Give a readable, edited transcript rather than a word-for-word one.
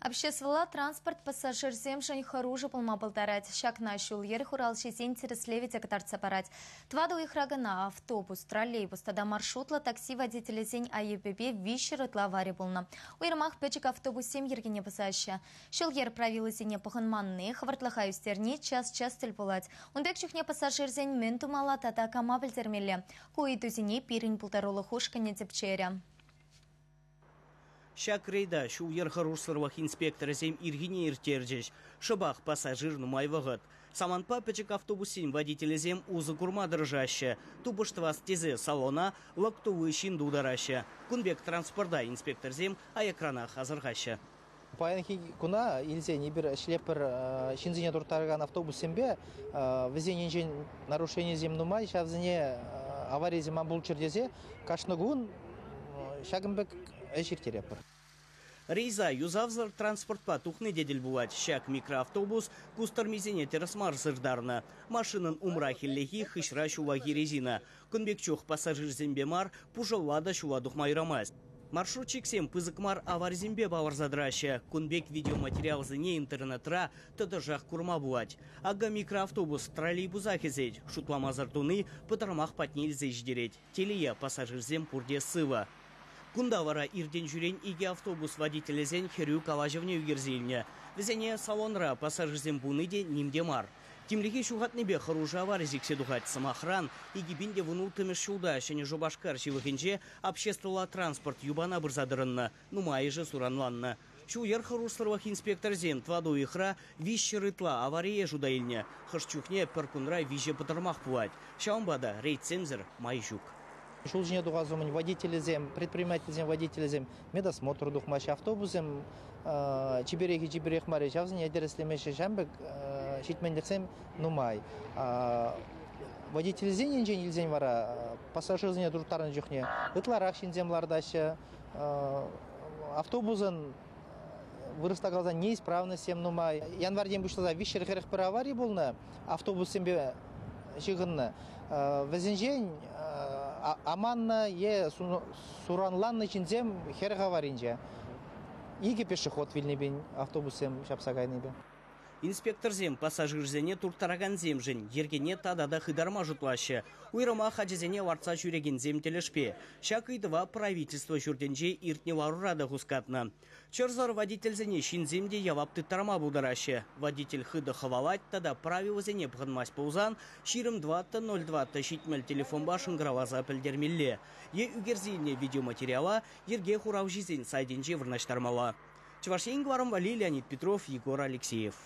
Общественный транспорт пассажирзем жень хоруже полма болтарать. Шак на шулер хурал шизень тереслевите катарца парать. Тваду их рагана автобус, троллейбус, тогда маршрутла такси водители зень АЕББ вищеры лавари полна. У Ермах печек автобусем ергене пасаща. Шулер правила зене паханманны, хвартлахаю стерни час тель пулать. Он бекчухне пассажирзень менту мала тата камабель термеле. Куи тузине пирень полтарола хушка не тепчеря. Шак рейда шу ерхарушсырвах инспектора зем иргине иртерджеш. Шабах пассажир нумай вагат. Саманпа печек автобусин водителя зем узы курма дрожаща. Тубыштвас тезе салона лактовый шинду дараща. Кунбек транспорта инспектор зем а экранах азыргаща. Паянхи куна илзе нибир шлепер шинзине туртарган автобусембе везенен нарушение зем нумай шавзине авария зема булчердезе кашнагун шагымбек эширтерепер. Рейза юзавзар транспортпа тухны дедель бувать. Шак микроавтобус кустармизене терасмар сырдарна. Машинын умрахиллехи хышра шуваги резина. Кунбекчух пассажир зембемар пужалада шуладух майрамаз. Маршрутчик сем пызыкмар аварзимбе баварзадраща. Кунбек видеоматериал зыне интернетра тадажах курма бувать. Ага микроавтобус троллейбуза хезеть. Шутламазартуны патармах патниль зейждереть. Телея пассажир зем пурде сыва. Кундавара ирден жүрен иге автобус водителя зен херю калажевне угерзильня. Везене салонра пассажирзем буныде нимдемар. Тимлихи шугатнебе харужа аваризик седухать самохран и гибинде вунутыми шулда шене жобашкар шивыхинче общественный транспорт юбана бырзадырынна, нумай же суранланна. Шу ерхарушсырвах инспектор зем тваду ихра вище рытла авария жудаильня. Хашчухне перкунра вище патармах пуать. Шаумбада рейд-цензор майжук. Шулжине дугазумын водителезем, предпринимателезем, водителезем, медосмотр духмаш автобусем, чиберех мари, шавзине ядереслемеше шамбек, шитмендексем нумай. Водителезен енжен илзен вара, пассажирзине дуртарын жухне, ытларах шинзем лардашы, автобусын вырыстагалзан неисправностем нумай. Январден бушлаза вишер херх пер аварий болна, автобусембе жығынны. Везенжен аманна е суранланны чинзем херхаваринже. Иге пешеход вильнебен автобусем шапсагайнебе. Инспектор зем пассажир зене туртараган земжен, ергене тадада хыдарма жутлаще. Уйрама хаджезене варца жүреген зем телешпе. Шак идва правительство жүрденже иртне варурада гускатна. Чырзар водитель зене шинземде явапты тарма будараще. Водитель хыда хавалать, тада правил зене пханмась паузан, ширым 2-02 щитмель телефон башын граваза пельдермилле. Е угерзильне видеоматериала, ерге хурав жизнь сайденже вырнаштармала. Чевашень Гварам Вали, Леонид Петров, Егор Алексеев.